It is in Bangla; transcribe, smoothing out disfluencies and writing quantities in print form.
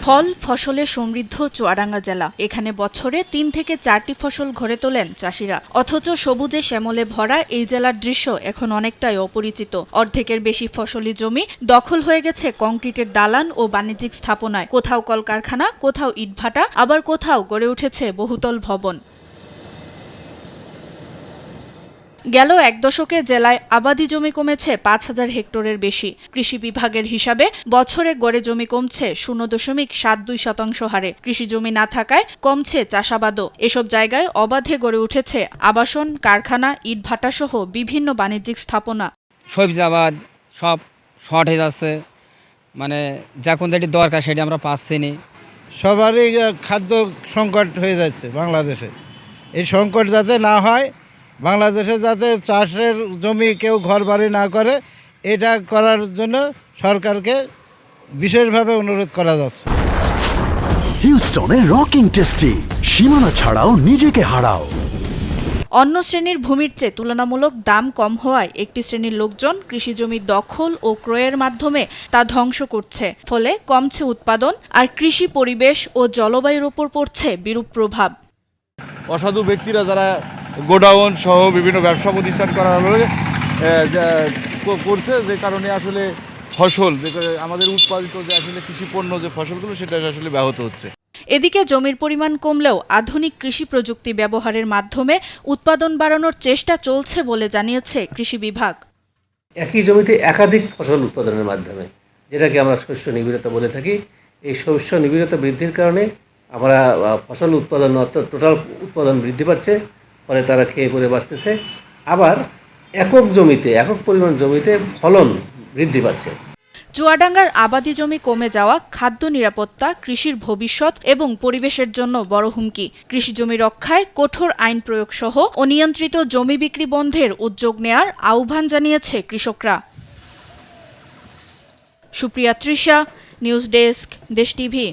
ফল ফসলে সমৃদ্ধ চুয়াডাঙ্গা জেলা। এখানে বছরে ৩ থেকে ৪টি ফসল ঘরে তোলেন চাষিরা। অথচ সবুজে শ্যামলে ভরা এই জেলার দৃশ্য এখন অনেকটাই অপরিচিত। অর্ধেকের বেশি ফসলি জমি দখল হয়ে গেছে কংক্রিটের দালান ও বাণিজ্যিক স্থাপনায়। কোথাও কলকারখানা, কোথাও ইটভাটা, আবার কোথাও গড়ে উঠেছে বহুতল ভবন। গেল এক দশকে জেলায় আবাদি জমি কমেছে ৫,০০০ হেক্টরের বেশি। কৃষি বিভাগের হিসাবে বছরে গড়ে জমি কমছে ০.৭২% হারে। কৃষি জমি না থাকায় কমছে চাষাবাদও। এসব জায়গায় অবাধে গড়ে উঠেছে আবাসন, কারখানা, ইটভাটা সহ বিভিন্ন বাণিজ্যিক স্থাপনা। সবজি আবাদ সব শর্ট হয়ে যাচ্ছে, মানে যখন যেটি দরকার সেটি আমরা পাচ্ছি না। সবারই খাদ্য সংকট হয়ে যাচ্ছে বাংলাদেশে। এই সংকট যাতে না হয়, বাংলাদেশে যাতে চাষের জমি কেউ ঘর বাড়ি না করে, এটা করার জন্য সরকারকে বিশেষভাবে অনুরোধ করা যাচ্ছে। হিউস্টনে রকিং টেস্টি, সীমানা ছাড়াও নিজেকে হারাও। অন্য শ্রেণীর ভূমির চেয়ে তুলনামূলক দাম কম হওয়ায় একটি শ্রেণীর লোকজন কৃষিজমি দখল ও ক্রয়ের মাধ্যমে তা ধ্বংস করছে। ফলে কমছে উৎপাদন, আর কৃষি পরিবেশ ও জলবায়ুর উপর পড়ছে বিরূপ প্রভাব। অসাধু ব্যক্তিরা যারা গোডাউন সহ বিভিন্ন ব্যবসা প্রতিষ্ঠান করার করছে, যে কারণে আসলে ফসল যে আমাদের উৎপাদিত যে আসলে কৃষি পণ্য যে ফসলগুলো সেটা আসলে ব্যাহত হচ্ছে। এদিকে জমির পরিমাণ কমলেও আধুনিক কৃষি প্রযুক্তি ব্যবহারের মাধ্যমে উৎপাদন বাড়ানোর চেষ্টা চলছে বলে জানিয়েছে কৃষি বিভাগ। একই জমিতে একাধিক ফসল উৎপাদনের মাধ্যমে, যেটাকে আমরা শস্য নিবিড়তা বলে থাকি, এই শস্য নিবিড়তা বৃদ্ধির কারণে আমরা ফসল উৎপাদন টোটাল উৎপাদন বৃদ্ধি পাচ্ছে, ফলে তারা খেয়ে পরে বাঁচতেছে। আবার একক পরিমাণ জমিতে ফলন বৃদ্ধি পাচ্ছে। চুয়াডাঙ্গার আবাদি জমি কমে যাওয়া খাদ্য নিরাপত্তা, কৃষির ভবিষ্যৎ এবং পরিবেশের জন্য বড় হুমকি। কৃষি জমি রক্ষায় কঠোর আইন প্রয়োগ সহ অনিয়ন্ত্রিত জমি বিক্রি বন্ধের উদ্যোগ নেয়ার আহ্বান জানিয়েছে কৃষকরা। সুপ্রিয়া তৃষা, নিউজ ডেস্ক, দেশ টিভি।